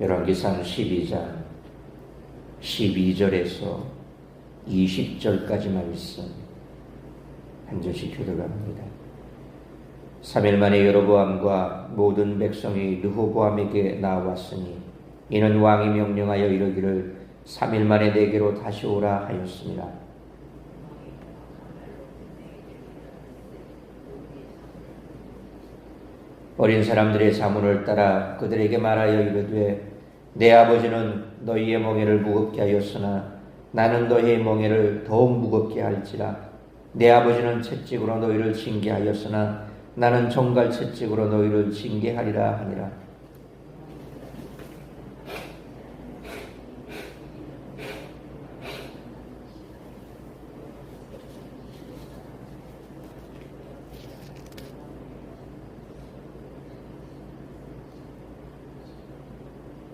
열왕기상 12장 12절에서 20절까지 말씀 한 절씩 교독합니다. 3일 만에 여로보암과 모든 백성이 르호보암에게 나왔으니 이는 왕이 명령하여 이르기를 3일 만에 내게로 다시 오라 하였습니다. 어린 사람들의 자문을 따라 그들에게 말하여 이르되 내 아버지는 너희의 멍에를 무겁게 하였으나 나는 너희의 멍에를 더욱 무겁게 할지라. 내 아버지는 채찍으로 너희를 징계하였으나 나는 정갈 채찍으로 너희를 징계하리라 하니라.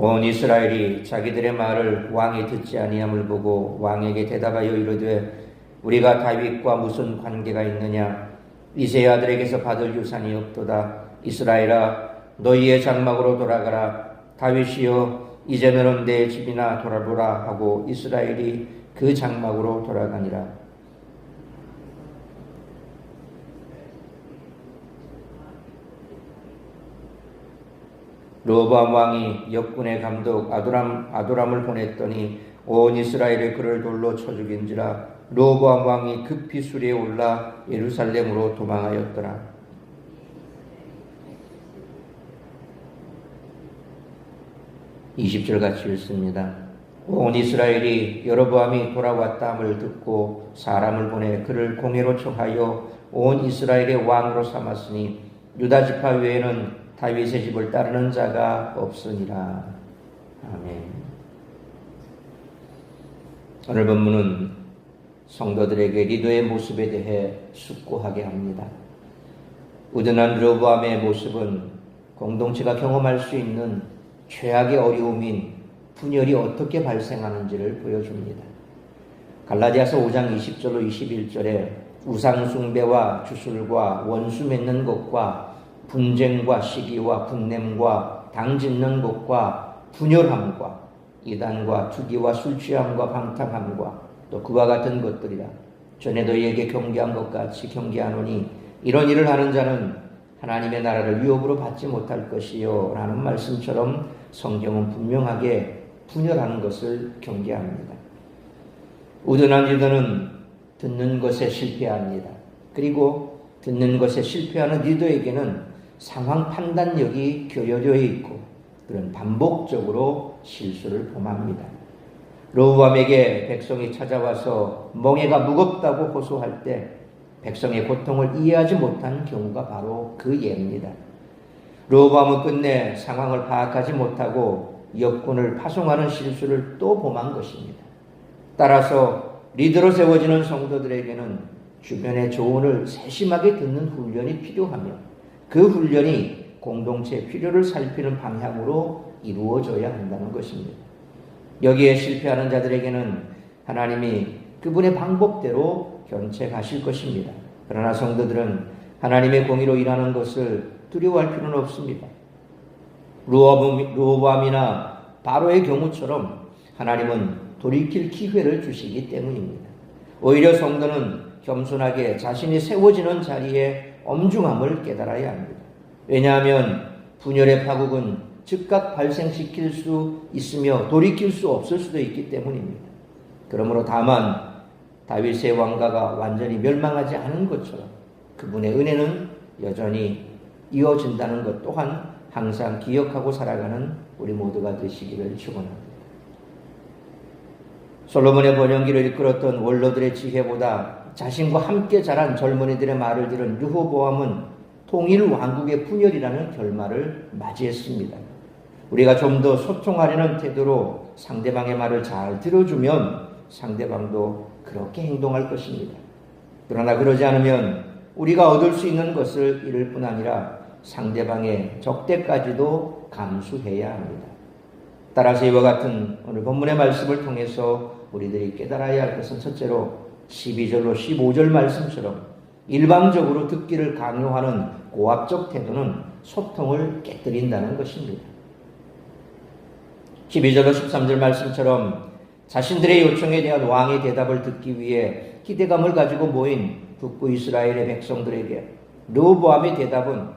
온 이스라엘이 자기들의 말을 왕이 듣지 아니함을 보고 왕에게 대답하여 이르되 우리가 다윗과 무슨 관계가 있느냐? 이새의 아들에게서 받을 유산이 없도다. 이스라엘아 너희의 장막으로 돌아가라. 다윗이여 이제 너는 내 집이나 돌아보라 하고 이스라엘이 그 장막으로 돌아가니라. 르호보암 왕이 역군의 감독 아도람을 보냈더니 온 이스라엘의 그를 돌로 쳐 죽인지라. 르호보암 왕이 급히 수리에 올라 예루살렘으로 도망하였더라. (20절) 같이 읽습니다. 온 이스라엘이 여로보암이 돌아왔다함을 듣고 사람을 보내 그를 공회로 청하여 온 이스라엘의 왕으로 삼았으니 유다 지파 외에는 다윗의 집을 따르는 자가 없으니라. 아멘. 오늘 본문은 성도들에게 리더의 모습에 대해 숙고하게 합니다. 우둔한 르호보암의 모습은 공동체가 경험할 수 있는 최악의 어려움인 분열이 어떻게 발생하는지를 보여줍니다. 갈라디아서 5장 20절로 21절에 우상 숭배와 주술과 원수 맺는 것과 분쟁과 시기와 분냄과 당 짓는 것과 분열함과 이단과 투기와 술취함과 방탕함과 또 그와 같은 것들이라. 전에 너희에게 경계한 것 같이 경계하노니 이런 일을 하는 자는 하나님의 나라를 유업으로 받지 못할 것이요 라는 말씀처럼 성경은 분명하게 분열하는 것을 경계합니다. 우둔한 리더는 듣는 것에 실패합니다. 그리고 듣는 것에 실패하는 리더에게는 상황 판단력이 교려되어 있고 그런 반복적으로 실수를 범합니다. 르호보암에게 백성이 찾아와서 멍에가 무겁다고 호소할 때 백성의 고통을 이해하지 못한 경우가 바로 그 예입니다. 르호보암은 끝내 상황을 파악하지 못하고 역군을 파송하는 실수를 또 범한 것입니다. 따라서 리더로 세워지는 성도들에게는 주변의 조언을 세심하게 듣는 훈련이 필요하며 그 훈련이 공동체의 필요를 살피는 방향으로 이루어져야 한다는 것입니다. 여기에 실패하는 자들에게는 하나님이 그분의 방법대로 견책하실 것입니다. 그러나 성도들은 하나님의 공의로 일하는 것을 두려워할 필요는 없습니다. 르호보암이나 바로의 경우처럼 하나님은 돌이킬 기회를 주시기 때문입니다. 오히려 성도는 겸손하게 자신이 세워지는 자리에 엄중함을 깨달아야 합니다. 왜냐하면 분열의 파국은 즉각 발생시킬 수 있으며 돌이킬 수 없을 수도 있기 때문입니다. 그러므로 다만 다윗의 왕가가 완전히 멸망하지 않은 것처럼 그분의 은혜는 여전히 이어진다는 것 또한 항상 기억하고 살아가는 우리 모두가 되시기를 축원합니다. 솔로몬의 번영기를 이끌었던 원로들의 지혜보다 자신과 함께 자란 젊은이들의 말을 들은 르호보암은 통일 왕국의 분열이라는 결말을 맞이했습니다. 우리가 좀 더 소통하려는 태도로 상대방의 말을 잘 들어주면 상대방도 그렇게 행동할 것입니다. 그러나 그러지 않으면 우리가 얻을 수 있는 것을 잃을 뿐 아니라 상대방의 적대까지도 감수해야 합니다. 따라서 이와 같은 오늘 본문의 말씀을 통해서 우리들이 깨달아야 할 것은 첫째로 12절로 15절 말씀처럼 일방적으로 듣기를 강요하는 고압적 태도는 소통을 깨뜨린다는 것입니다. 12절로 13절 말씀처럼 자신들의 요청에 대한 왕의 대답을 듣기 위해 기대감을 가지고 모인 북부 이스라엘의 백성들에게 르호보암의 대답은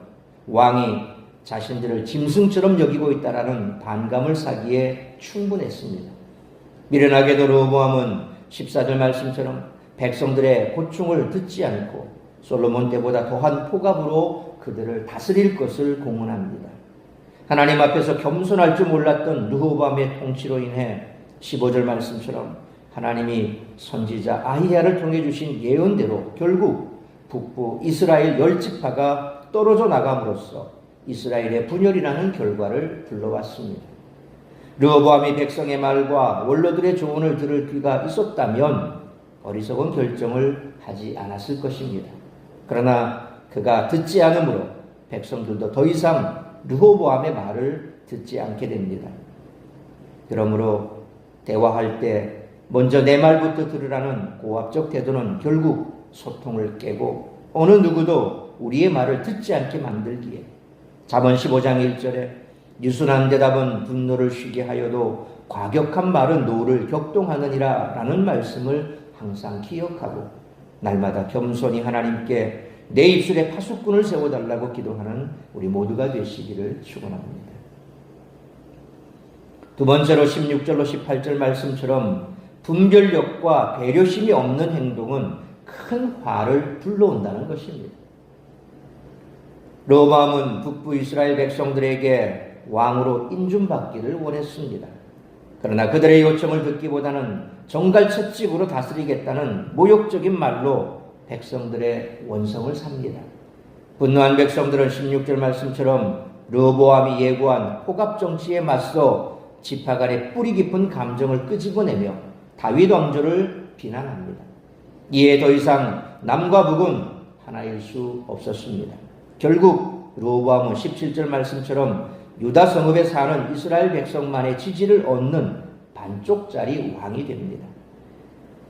왕이 자신들을 짐승처럼 여기고 있다라는 반감을 사기에 충분했습니다. 미련하게도 르호보암은 14절 말씀처럼 백성들의 고충을 듣지 않고 솔로몬 때보다 더한 포갑으로 그들을 다스릴 것을 공언합니다. 하나님 앞에서 겸손할 줄 몰랐던 르호보암의 통치로 인해 15절 말씀처럼 하나님이 선지자 아히야를 통해 주신 예언대로 결국 북부 이스라엘 10지파가 떨어져 나감으로써 이스라엘의 분열이라는 결과를 불러왔습니다. 르호보암이 백성의 말과 원로들의 조언을 들을 귀가 있었다면 어리석은 결정을 하지 않았을 것입니다. 그러나 그가 듣지 않으므로 백성들도 더 이상 르호보암의 말을 듣지 않게 됩니다. 그러므로 대화할 때 먼저 내 말부터 들으라는 고압적 태도는 결국 소통을 깨고 어느 누구도 우리의 말을 듣지 않게 만들기에 잠언 15장 1절에 유순한 대답은 분노를 쉬게 하여도 과격한 말은 노를 격동하느니라 라는 말씀을 항상 기억하고 날마다 겸손히 하나님께 내 입술에 파수꾼을 세워달라고 기도하는 우리 모두가 되시기를 축원합니다. 두 번째로 16절로 18절 말씀처럼 분별력과 배려심이 없는 행동은 큰 화를 불러온다는 것입니다. 르호보암은 북부 이스라엘 백성들에게 왕으로 인준받기를 원했습니다. 그러나 그들의 요청을 듣기보다는 정갈 채찍으로 다스리겠다는 모욕적인 말로 백성들의 원성을 삽니다. 분노한 백성들은 16절 말씀처럼 르호보암이 예고한 포갑 정치에 맞서 지파 간의 뿌리 깊은 감정을 끄집어내며 다윗 왕조를 비난합니다. 이에 더 이상 남과 북은 하나일 수 없었습니다. 결국 르호보암은 17절 말씀처럼 유다 성읍에 사는 이스라엘 백성만의 지지를 얻는 반쪽짜리 왕이 됩니다.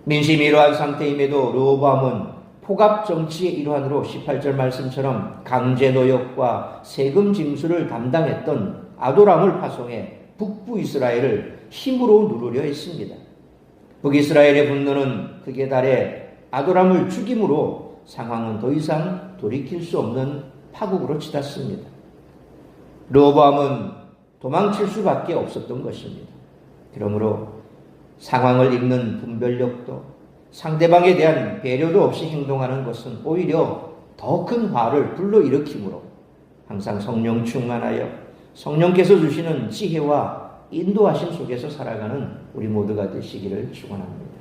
민심이 이러한 상태임에도 르호보암은 포갑 정치의 일환으로 18절 말씀처럼 강제 노역과 세금 징수를 담당했던 아도람을 파송해 북부 이스라엘을 힘으로 누르려 했습니다. 북이스라엘의 분노는 극에 달해 아도람을 죽임으로 상황은 더 이상 돌이킬 수 없는 파국으로 치닫습니다. 르호보암은 도망칠 수밖에 없었던 것입니다. 그러므로 상황을 읽는 분별력도 상대방에 대한 배려도 없이 행동하는 것은 오히려 더 큰 화를 불러일으키므로 항상 성령 충만하여 성령께서 주시는 지혜와 인도하심 속에서 살아가는 우리 모두가 되시기를 축원합니다.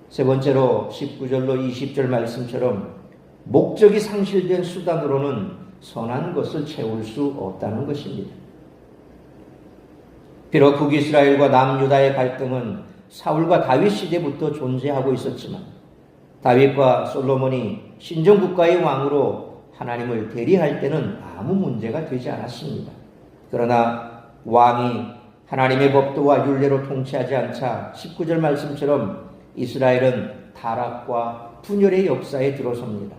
세 번째로 19절로 20절 말씀처럼 목적이 상실된 수단으로는 선한 것을 채울 수 없다는 것입니다. 비록 북이스라엘과 남유다의 갈등은 사울과 다윗 시대부터 존재하고 있었지만 다윗과 솔로몬이 신정국가의 왕으로 하나님을 대리할 때는 아무 문제가 되지 않았습니다. 그러나 왕이 하나님의 법도와 율례로 통치하지 않자 19절 말씀처럼 이스라엘은 타락과 분열의 역사에 들어섭니다.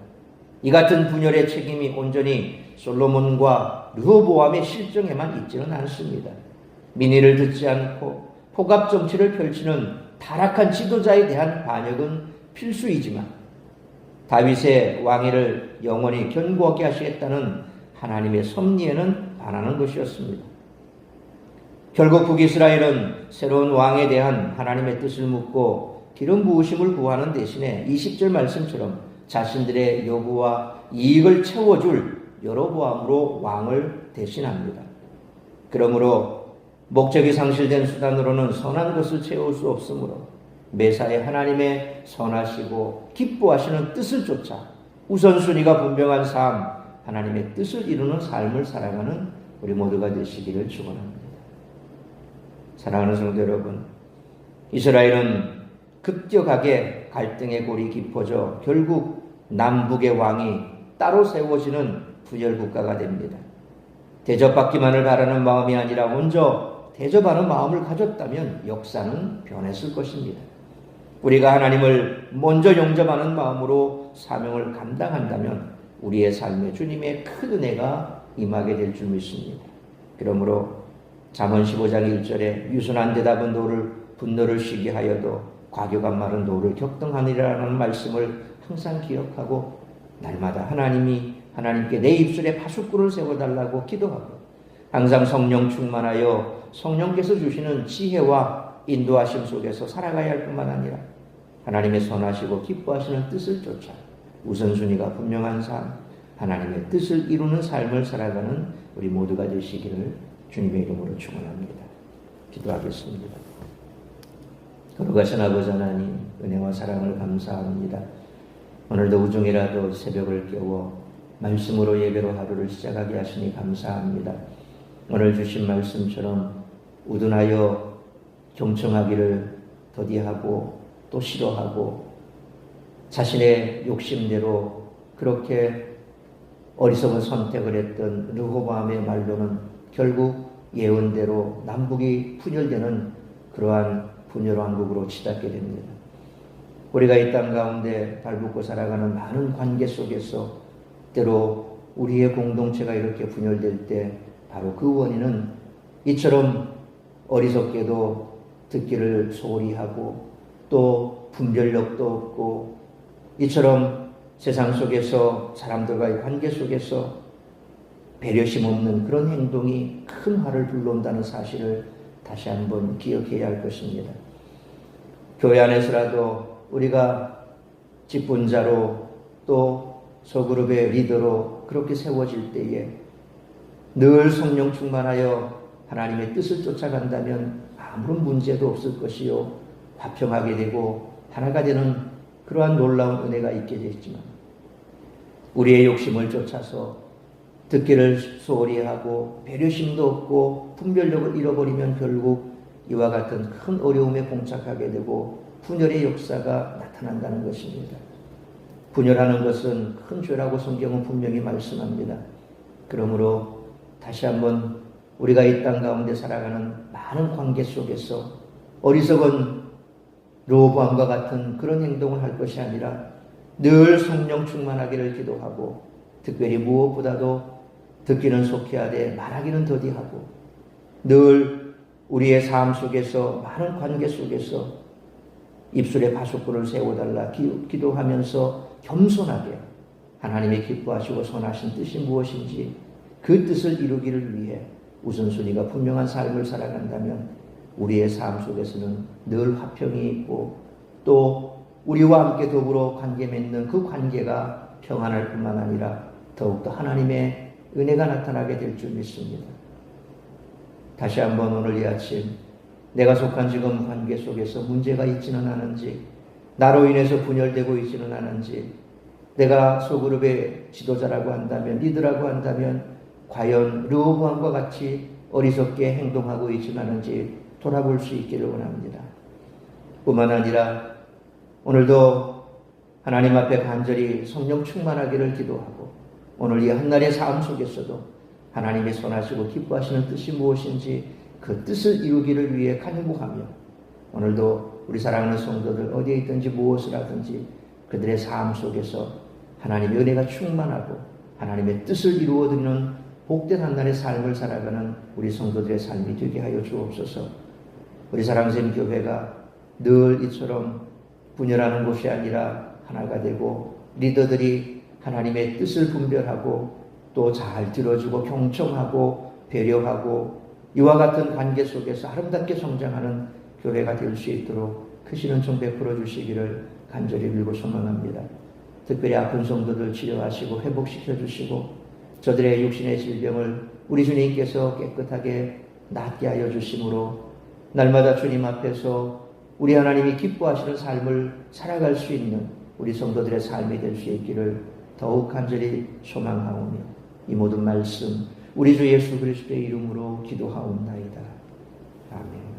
이 같은 분열의 책임이 온전히 솔로몬과 르호보암의 실정에만 있지는 않습니다. 민의를 듣지 않고 포갑 정치를 펼치는 타락한 지도자에 대한 반역은 필수이지만 다윗의 왕위를 영원히 견고하게 하시겠다는 하나님의 섭리에는 반하는 것이었습니다. 결국 북이스라엘은 새로운 왕에 대한 하나님의 뜻을 묻고 기름 부으심을 구하는 대신에 20절 말씀처럼 자신들의 요구와 이익을 채워줄 여로보암으로 왕을 대신합니다. 그러므로 목적이 상실된 수단으로는 선한 것을 채울 수 없으므로 매사에 하나님의 선하시고 기뻐하시는 뜻을 쫓아 우선순위가 분명한 삶, 하나님의 뜻을 이루는 삶을 살아가는 우리 모두가 되시기를 축원합니다. 사랑하는 성도 여러분, 이스라엘은 급격하게 갈등의 골이 깊어져 결국 남북의 왕이 따로 세워지는 분열 국가가 됩니다. 대접받기만을 바라는 마음이 아니라 먼저 대접하는 마음을 가졌다면 역사는 변했을 것입니다. 우리가 하나님을 먼저 영접하는 마음으로 사명을 감당한다면 우리의 삶에 주님의 큰 은혜가 임하게 될 줄 믿습니다. 그러므로 잠언 15장 1절에 유순한 대답은 분노를 쉬게 하여도 과격한 말은 노를 격동하니라는 말씀을 항상 기억하고 날마다 하나님께 내 입술에 파수꾼을 세워달라고 기도하고 항상 성령 충만하여 성령께서 주시는 지혜와 인도하심 속에서 살아가야 할 뿐만 아니라 하나님의 선하시고 기뻐하시는 뜻을 쫓아 우선순위가 분명한 삶, 하나님의 뜻을 이루는 삶을 살아가는 우리 모두가 되시기를 주님의 이름으로 축원합니다. 기도하겠습니다. 거룩하신 아버지 하나님, 은혜와 사랑을 감사합니다. 오늘도 우중이라도 새벽을 깨워 말씀으로 예배로 하루를 시작하게 하시니 감사합니다. 오늘 주신 말씀처럼 우둔하여 경청하기를 더디하고 또 싫어하고 자신의 욕심대로 그렇게 어리석은 선택을 했던 르호보암의 말로는 결국 예언대로 남북이 분열되는 그러한 분열왕국으로 치닫게 됩니다. 우리가 이 땅 가운데 발붙고 살아가는 많은 관계 속에서 때로 우리의 공동체가 이렇게 분열될 때 바로 그 원인은 이처럼 어리석게도 듣기를 소홀히 하고 또 분별력도 없고 이처럼 세상 속에서 사람들과의 관계 속에서 배려심 없는 그런 행동이 큰 화를 불러온다는 사실을 다시 한번 기억해야 할 것입니다. 교회 안에서라도 우리가 직분자로 또 소그룹의 리더로 그렇게 세워질 때에 늘 성령 충만하여 하나님의 뜻을 쫓아간다면 아무런 문제도 없을 것이요 화평하게 되고 하나가 되는 그러한 놀라운 은혜가 있게 되지만 우리의 욕심을 쫓아서 듣기를 소홀히 하고 배려심도 없고 분별력을 잃어버리면 결국 이와 같은 큰 어려움에 봉착하게 되고 분열의 역사가 나타난다는 것입니다. 분열하는 것은 큰 죄라고 성경은 분명히 말씀합니다. 그러므로 다시 한번 우리가 이 땅 가운데 살아가는 많은 관계 속에서 어리석은 르호보암과 같은 그런 행동을 할 것이 아니라 늘 성령 충만하기를 기도하고 특별히 무엇보다도 듣기는 속히 하되 말하기는 더디하고 늘 우리의 삶 속에서 많은 관계 속에서 입술에 파수꾼을 세워달라 기도하면서 겸손하게 하나님의 기뻐하시고 선하신 뜻이 무엇인지 그 뜻을 이루기를 위해 우선순위가 분명한 삶을 살아간다면 우리의 삶 속에서는 늘 화평이 있고 또 우리와 함께 더불어 관계 맺는 그 관계가 평안할 뿐만 아니라 더욱더 하나님의 은혜가 나타나게 될 줄 믿습니다. 다시 한번 오늘 이 아침 내가 속한 지금 관계 속에서 문제가 있지는 않은지 나로 인해서 분열되고 있지는 않은지 내가 소그룹의 지도자라고 한다면 리더라고 한다면 과연 르호보암과 같이 어리석게 행동하고 있지는 않은지 돌아볼 수 있기를 원합니다. 뿐만 아니라 오늘도 하나님 앞에 간절히 성령 충만하기를 기도하고 오늘 이 한날의 삶 속에서도 하나님의 선하시고 기뻐하시는 뜻이 무엇인지 그 뜻을 이루기를 위해 간구하며 오늘도 우리 사랑하는 성도들 어디에 있든지 무엇을 하든지 그들의 삶 속에서 하나님의 은혜가 충만하고 하나님의 뜻을 이루어드리는 복된 한날의 삶을 살아가는 우리 성도들의 삶이 되게 하여 주옵소서. 우리 사랑샘 교회가 늘 이처럼 분열하는 곳이 아니라 하나가 되고 리더들이 하나님의 뜻을 분별하고 또 잘 들어주고 경청하고 배려하고 이와 같은 관계 속에서 아름답게 성장하는 교회가 될 수 있도록 크신 은총 베풀어 주시기를 간절히 빌고 소망합니다. 특별히 아픈 성도들 치료하시고 회복시켜 주시고 저들의 육신의 질병을 우리 주님께서 깨끗하게 낫게 하여 주심으로 날마다 주님 앞에서 우리 하나님이 기뻐하시는 삶을 살아갈 수 있는 우리 성도들의 삶이 될 수 있기를 더욱 간절히 소망하오며 이 모든 말씀 우리 주 예수 그리스도의 이름으로 기도하옵나이다. 아멘.